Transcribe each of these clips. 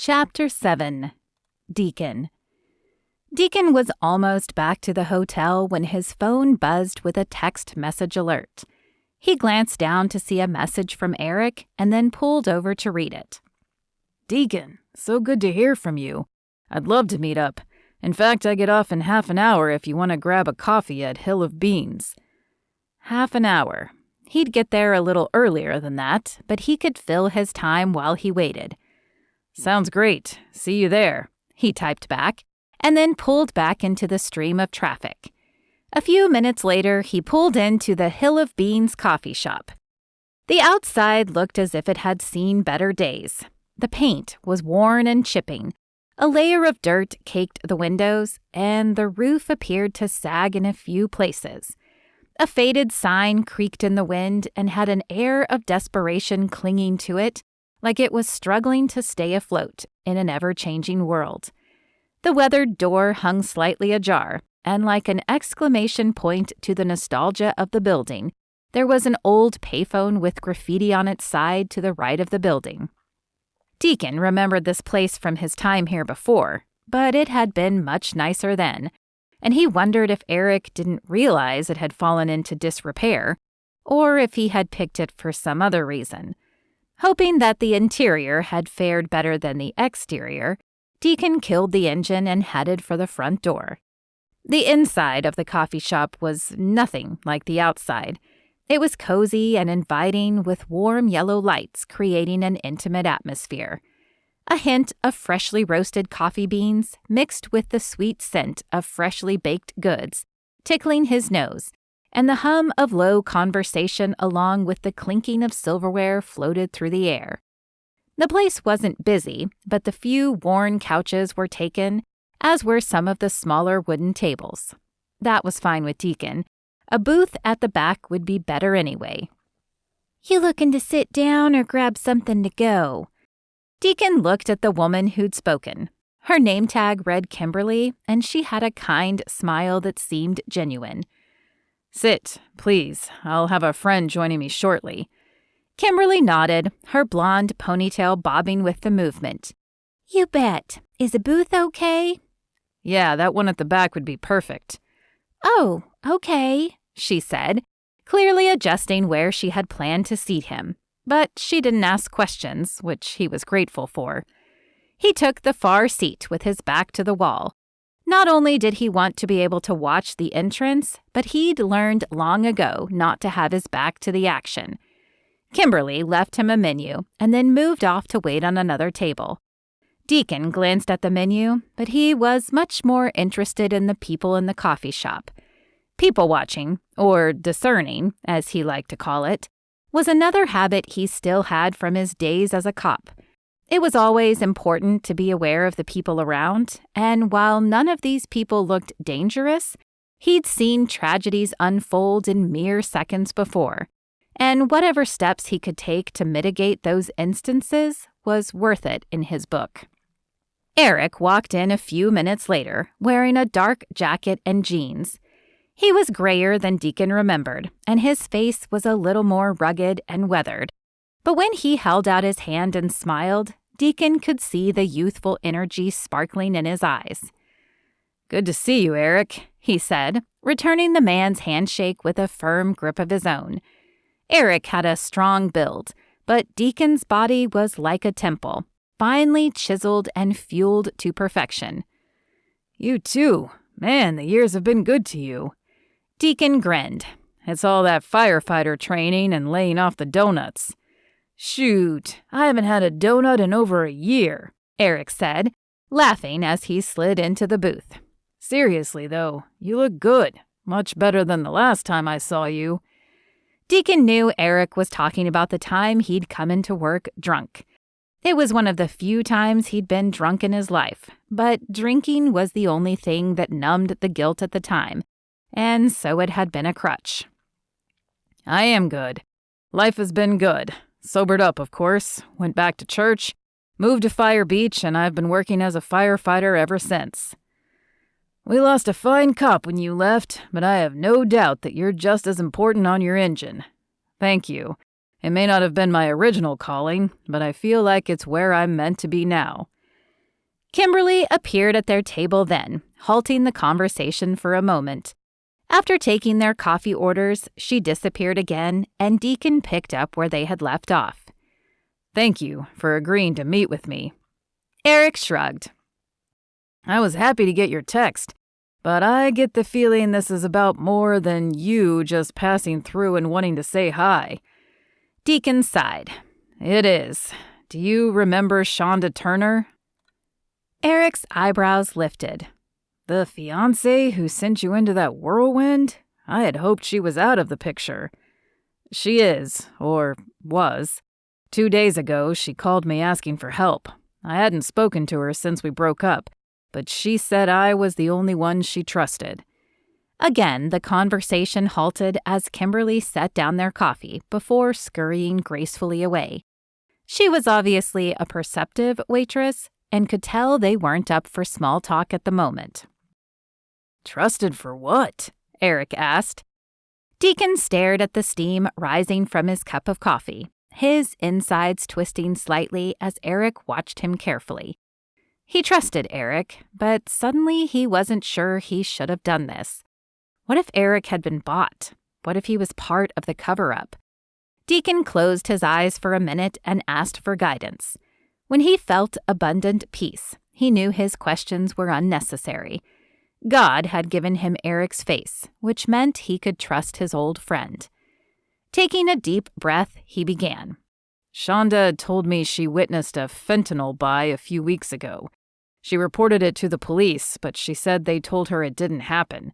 Chapter 7. Deacon. Deacon was almost back to the hotel when his phone buzzed with a text message alert. He glanced down to see a message from Eric and then pulled over to read it. Deacon, so good to hear from you. I'd love to meet up. In fact, I get off in half an hour if you want to grab a coffee at Hill of Beans. Half an hour. He'd get there a little earlier than that, but he could fill his time while he waited. Sounds great. See you there, he typed back, and then pulled back into the stream of traffic. A few minutes later, he pulled into the Hill of Beans coffee shop. The outside looked as if it had seen better days. The paint was worn and chipping. A layer of dirt caked the windows, and the roof appeared to sag in a few places. A faded sign creaked in the wind and had an air of desperation clinging to it, like it was struggling to stay afloat in an ever-changing world. The weathered door hung slightly ajar, and like an exclamation point to the nostalgia of the building, there was an old payphone with graffiti on its side to the right of the building. Deacon remembered this place from his time here before, but it had been much nicer then, and he wondered if Eric didn't realize it had fallen into disrepair, or if he had picked it for some other reason. Hoping that the interior had fared better than the exterior, Deacon killed the engine and headed for the front door. The inside of the coffee shop was nothing like the outside. It was cozy and inviting with warm yellow lights creating an intimate atmosphere. A hint of freshly roasted coffee beans mixed with the sweet scent of freshly baked goods, tickling his nose, and the hum of low conversation along with the clinking of silverware floated through the air. The place wasn't busy, but the few worn couches were taken, as were some of the smaller wooden tables. That was fine with Deacon. A booth at the back would be better anyway. "You looking to sit down or grab something to go?" Deacon looked at the woman who'd spoken. Her name tag read Kimberly, and she had a kind smile that seemed genuine. "Sit, please. I'll have a friend joining me shortly." Kimberly nodded, her blonde ponytail bobbing with the movement. "You bet. Is a booth okay?" "Yeah, that one at the back would be perfect." "Oh, okay," she said, clearly adjusting where she had planned to seat him. But she didn't ask questions, which he was grateful for. He took the far seat with his back to the wall. Not only did he want to be able to watch the entrance, but he'd learned long ago not to have his back to the action. Kimberly left him a menu and then moved off to wait on another table. Deacon glanced at the menu, but he was much more interested in the people in the coffee shop. People watching, or discerning, as he liked to call it, was another habit he still had from his days as a cop. It was always important to be aware of the people around, and while none of these people looked dangerous, he'd seen tragedies unfold in mere seconds before, and whatever steps he could take to mitigate those instances was worth it in his book. Eric walked in a few minutes later, wearing a dark jacket and jeans. He was grayer than Deacon remembered, and his face was a little more rugged and weathered. But when he held out his hand and smiled, Deacon could see the youthful energy sparkling in his eyes. "Good to see you, Eric," he said, returning the man's handshake with a firm grip of his own. Eric had a strong build, but Deacon's body was like a temple, finely chiseled and fueled to perfection. "You too. Man, the years have been good to you." Deacon grinned. "It's all that firefighter training and laying off the donuts." "Shoot, I haven't had a donut in over a year," Eric said, laughing as he slid into the booth. "Seriously, though, you look good. Much better than the last time I saw you." Deacon knew Eric was talking about the time he'd come into work drunk. It was one of the few times he'd been drunk in his life, but drinking was the only thing that numbed the guilt at the time, and so it had been a crutch. "I am good. Life has been good. Sobered up, of course, went back to church, moved to Fire Beach, and I've been working as a firefighter ever since." "We lost a fine cop when you left, but I have no doubt that you're just as important on your engine." "Thank you. It may not have been my original calling, but I feel like it's where I'm meant to be now." Kimberly appeared at their table then, halting the conversation for a moment. After taking their coffee orders, she disappeared again, and Deacon picked up where they had left off. "Thank you for agreeing to meet with me." Eric shrugged. "I was happy to get your text, but I get the feeling this is about more than you just passing through and wanting to say hi." Deacon sighed. "It is. Do you remember Shonda Turner?" Eric's eyebrows lifted. "The fiancé who sent you into that whirlwind? I had hoped she was out of the picture." "She is, or was. 2 days ago, she called me asking for help. I hadn't spoken to her since we broke up, but she said I was the only one she trusted." Again, the conversation halted as Kimberly set down their coffee before scurrying gracefully away. She was obviously a perceptive waitress and could tell they weren't up for small talk at the moment. "Trusted for what?" Eric asked. Deacon stared at the steam rising from his cup of coffee, his insides twisting slightly as Eric watched him carefully. He trusted Eric, but suddenly he wasn't sure he should have done this. What if Eric had been bought? What if he was part of the cover-up? Deacon closed his eyes for a minute and asked for guidance. When he felt abundant peace, he knew his questions were unnecessary. God had given him Eric's face, which meant he could trust his old friend. Taking a deep breath, he began. "Shonda told me she witnessed a fentanyl buy a few weeks ago. She reported it to the police, but she said they told her it didn't happen.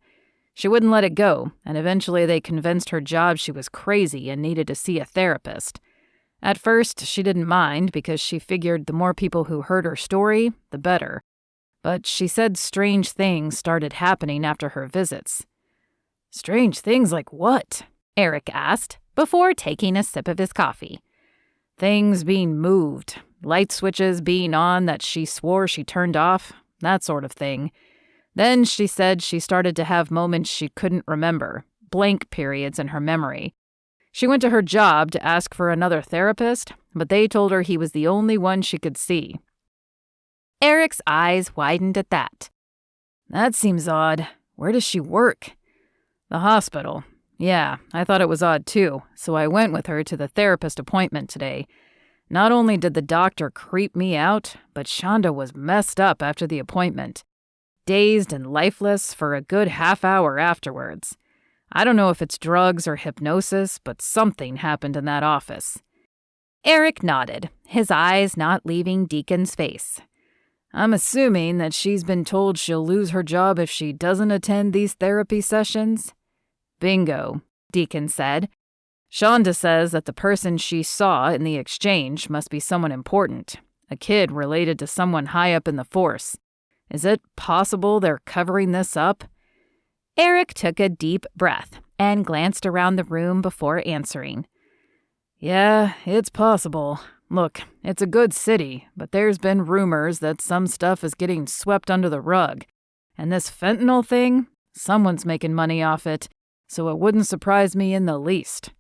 She wouldn't let it go, and eventually they convinced her job she was crazy and needed to see a therapist. At first, she didn't mind because she figured the more people who heard her story, the better. But she said strange things started happening after her visits." "Strange things like what?" Eric asked, before taking a sip of his coffee. "Things being moved, light switches being on that she swore she turned off, that sort of thing. Then she said she started to have moments she couldn't remember, blank periods in her memory. She went to her job to ask for another therapist, but they told her he was the only one she could see." Eric's eyes widened at that. "That seems odd. Where does she work?" "The hospital. Yeah, I thought it was odd too, so I went with her to the therapist appointment today. Not only did the doctor creep me out, but Shonda was messed up after the appointment. Dazed and lifeless for a good half hour afterwards. I don't know if it's drugs or hypnosis, but something happened in that office." Eric nodded, his eyes not leaving Deacon's face. "I'm assuming that she's been told she'll lose her job if she doesn't attend these therapy sessions?" "Bingo," Deacon said. "Shonda says that the person she saw in the exchange must be someone important, a kid related to someone high up in the force. Is it possible they're covering this up?" Eric took a deep breath and glanced around the room before answering. "Yeah, it's possible. Look, it's a good city, but there's been rumors that some stuff is getting swept under the rug. And this fentanyl thing, someone's making money off it, so it wouldn't surprise me in the least.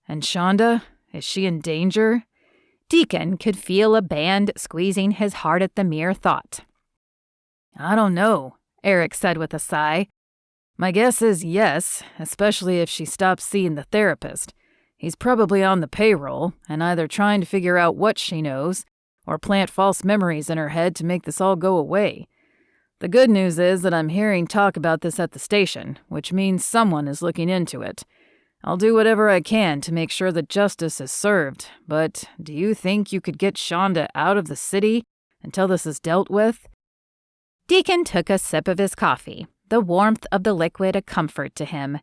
And Shonda, is she in danger?" Deacon could feel a band squeezing his heart at the mere thought. "I don't know," Eric said with a sigh. "My guess is yes, especially if she stops seeing the therapist. He's probably on the payroll and either trying to figure out what she knows or plant false memories in her head to make this all go away. The good news is that I'm hearing talk about this at the station, which means someone is looking into it. I'll do whatever I can to make sure that justice is served, but do you think you could get Shonda out of the city until this is dealt with?" Deacon took a sip of his coffee, the warmth of the liquid a comfort to him.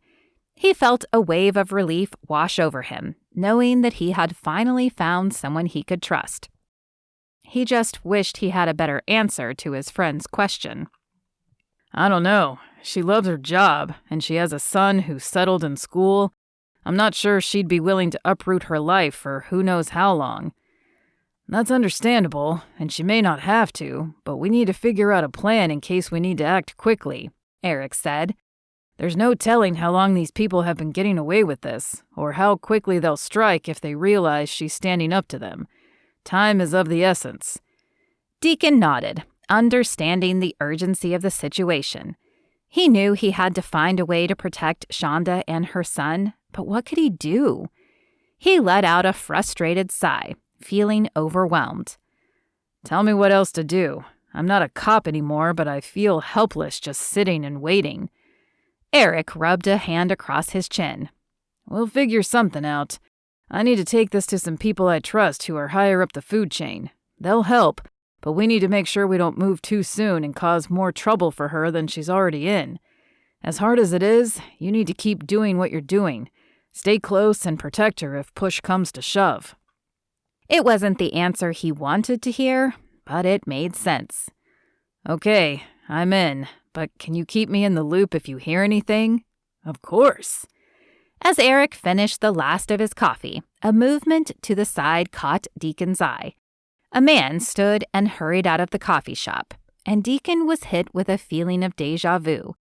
He felt a wave of relief wash over him, knowing that he had finally found someone he could trust. He just wished he had a better answer to his friend's question. "I don't know. She loves her job, and she has a son who's settled in school. I'm not sure she'd be willing to uproot her life for who knows how long. That's understandable, and she may not have to, but we need to figure out a plan in case we need to act quickly," Eric said. "There's no telling how long these people have been getting away with this, or how quickly they'll strike if they realize she's standing up to them. Time is of the essence." Deacon nodded, understanding the urgency of the situation. He knew he had to find a way to protect Shonda and her son, but what could he do? He let out a frustrated sigh, feeling overwhelmed. Tell me what else to do. I'm not a cop anymore, but I feel helpless just sitting and waiting. Eric rubbed a hand across his chin. We'll figure something out. I need to take this to some people I trust who are higher up the food chain. They'll help, but we need to make sure we don't move too soon and cause more trouble for her than she's already in. As hard as it is, you need to keep doing what you're doing. Stay close and protect her if push comes to shove. It wasn't the answer he wanted to hear, but it made sense. Okay, I'm in, but can you keep me in the loop if you hear anything? Of course. As Eric finished the last of his coffee, a movement to the side caught Deacon's eye. A man stood and hurried out of the coffee shop, and Deacon was hit with a feeling of déjà vu.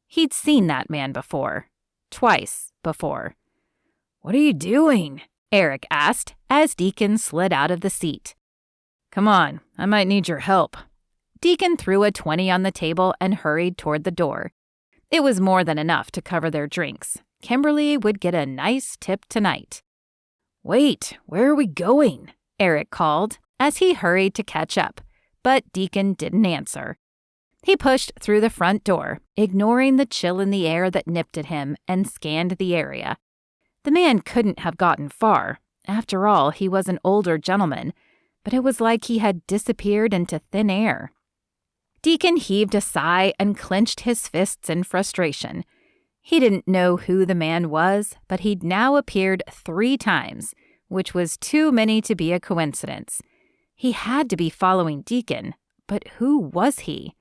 He'd seen that man before. Twice before. What are you doing? Eric asked as Deacon slid out of the seat. Come on, I might need your help. Deacon threw a 20 on the table and hurried toward the door. It was more than enough to cover their drinks. Kimberly would get a nice tip tonight. Wait, where are we going? Eric called as he hurried to catch up, but Deacon didn't answer. He pushed through the front door, ignoring the chill in the air that nipped at him, and scanned the area. The man couldn't have gotten far. After all, he was an older gentleman, but it was like he had disappeared into thin air. Deacon heaved a sigh and clenched his fists in frustration. He didn't know who the man was, but he'd now appeared 3 times, which was too many to be a coincidence. He had to be following Deacon, but who was he?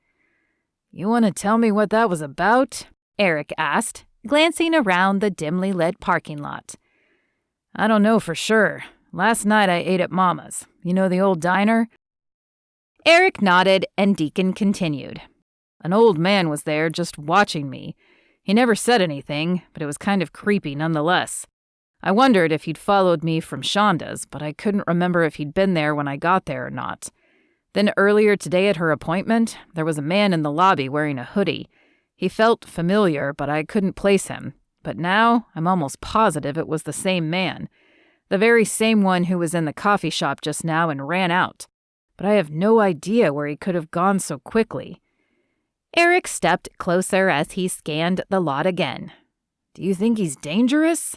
You want to tell me what that was about? Eric asked, glancing around the dimly lit parking lot. I don't know for sure. Last night I ate at Mama's. You know the old diner? Eric nodded and Deacon continued. An old man was there just watching me. He never said anything, but it was kind of creepy nonetheless. I wondered if he'd followed me from Shonda's, but I couldn't remember if he'd been there when I got there or not. Then earlier today at her appointment, there was a man in the lobby wearing a hoodie. He felt familiar, but I couldn't place him. But now, I'm almost positive it was the same man. The very same one who was in the coffee shop just now and ran out. But I have no idea where he could have gone so quickly. Eric stepped closer as he scanned the lot again. Do you think he's dangerous?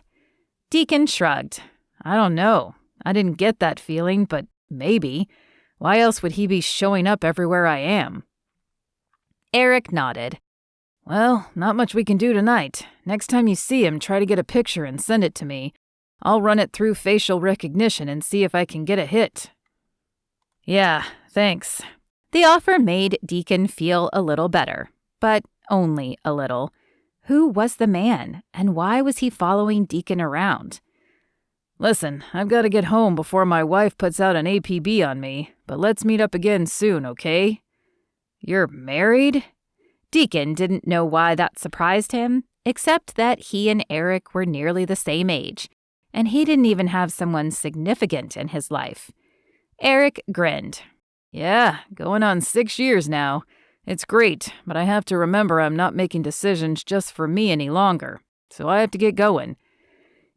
Deacon shrugged. I don't know. I didn't get that feeling, but maybe. Why else would he be showing up everywhere I am? Eric nodded. Well, not much we can do tonight. Next time you see him, try to get a picture and send it to me. I'll run it through facial recognition and see if I can get a hit. Yeah, thanks. The offer made Deacon feel a little better, but only a little. Who was the man, and why was he following Deacon around? Listen, I've got to get home before my wife puts out an APB on me, but let's meet up again soon, okay? You're married? Deacon didn't know why that surprised him, except that he and Eric were nearly the same age, and he didn't even have someone significant in his life. Eric grinned. Yeah, going on 6 years now. It's great, but I have to remember I'm not making decisions just for me any longer, so I have to get going.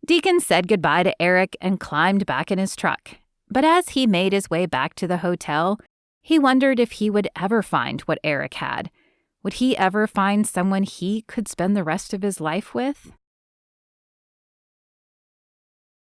Deacon said goodbye to Eric and climbed back in his truck. But as he made his way back to the hotel, he wondered if he would ever find what Eric had. Would he ever find someone he could spend the rest of his life with?